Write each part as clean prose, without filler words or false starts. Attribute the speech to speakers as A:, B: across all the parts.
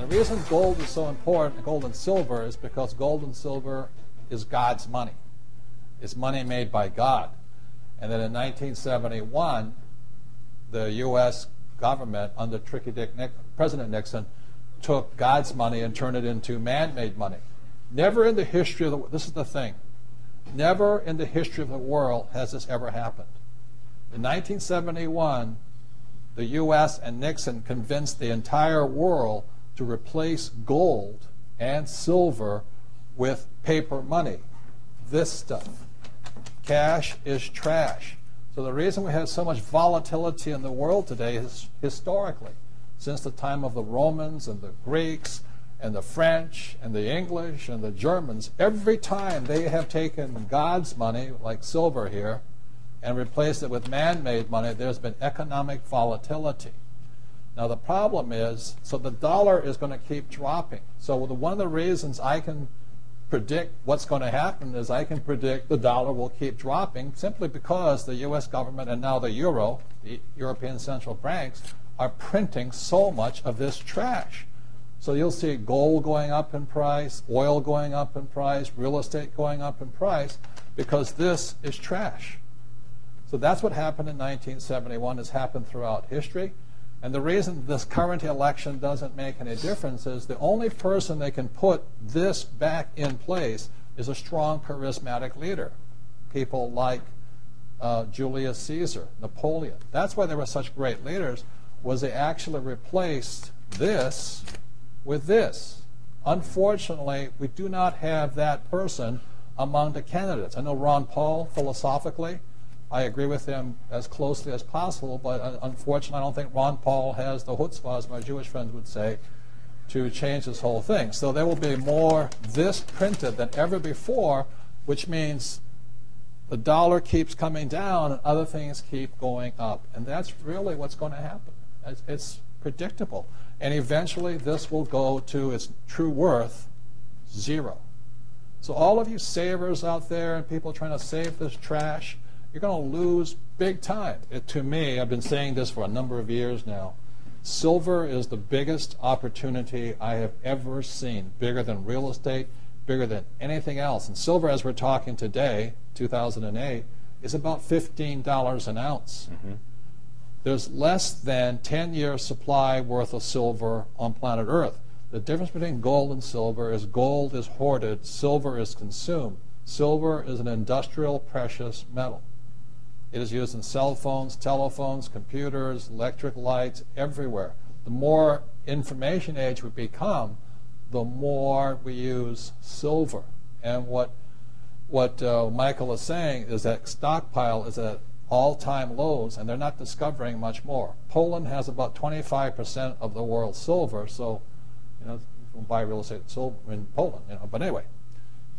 A: reason gold is so important, gold and silver, is because gold and silver is God's money. It's money made by God. And then in 1971, the U.S. government, under President Nixon, took God's money and turned it into man-made money. Never in the history of the world, this is the thing, never in the history of the world has this ever happened. In 1971, the U.S. and Nixon convinced the entire world to replace gold and silver with paper money. This stuff. Cash is trash. So the reason we have so much volatility in the world today is historically, since the time of the Romans and the Greeks and the French and the English and the Germans, every time they have taken God's money, like silver here, and replaced it with man-made money, there's been economic volatility. Now the problem is, so the dollar is going to keep dropping. So one of the reasons I can predict what's going to happen is I can predict the dollar will keep dropping simply because the U.S. government and now the euro, the European central banks, are printing so much of this trash. So you'll see gold going up in price, oil going up in price, real estate going up in price, because this is trash. So that's what happened in 1971. It's happened throughout history. And the reason this current election doesn't make any difference is the only person they can put this back in place is a strong, charismatic leader. People like Julius Caesar, Napoleon. That's why they were such great leaders, was they actually replaced this with this. Unfortunately, we do not have that person among the candidates. I know Ron Paul, philosophically, I agree with him as closely as possible, but unfortunately I don't think Ron Paul has the chutzpah, as my Jewish friends would say, to change this whole thing. So there will be more this printed than ever before, which means the dollar keeps coming down and other things keep going up. And that's really what's going to happen. It's predictable. And eventually this will go to its true worth, zero. So all of you savers out there and people trying to save this trash, you're going to lose big time. To me, I've been saying this for a number of years now, silver is the biggest opportunity I have ever seen, bigger than real estate, bigger than anything else. And silver, as we're talking today, 2008, is about $15 an ounce. Mm-hmm. There's less than 10-year supply worth of silver on planet Earth. The difference between gold and silver is gold is hoarded, silver is consumed. Silver is an industrial precious metal. It is used in cell phones, telephones, computers, electric lights, everywhere. The more information age we become, the more we use silver. And what Michael is saying is that stockpile is at all-time lows, and they're not discovering much more. Poland has about 25% of the world's silver, so you can buy real estate in Poland. But anyway.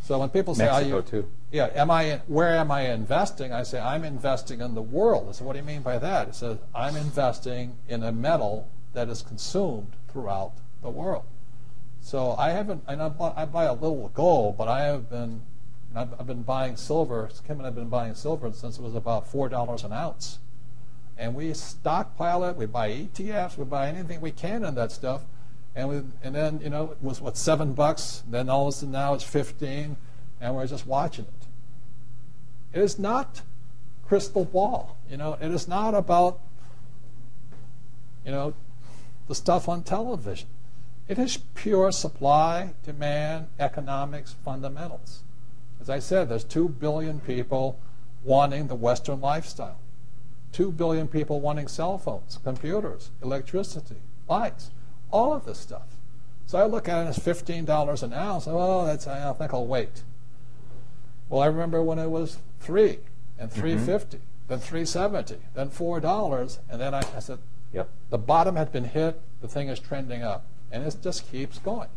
A: So when people say,
B: Mexico too.
A: Yeah, where am I investing? I say, I'm investing in the world. I say, what do you mean by that? It says, I'm investing in a metal that is consumed throughout the world. So I buy a little gold, but I've been buying silver. Kim and I have been buying silver since it was about $4 an ounce. And we stockpile it, we buy ETFs, we buy anything we can in that stuff. And then, it was, what, $7? Then all of a sudden now it's 15, and we're just watching it. It is not crystal ball. It is not about, the stuff on television. It is pure supply, demand, economics, fundamentals. As I said, there's 2 billion people wanting the Western lifestyle. 2 billion people wanting cell phones, computers, electricity, lights. All of this stuff. So I look at it as $15 an ounce. I think I'll wait. Well, I remember when it was $3 and $3.50, then $3.70, then $4, and then I said,
B: yep.
A: The bottom had been hit. The thing is trending up, and it just keeps going.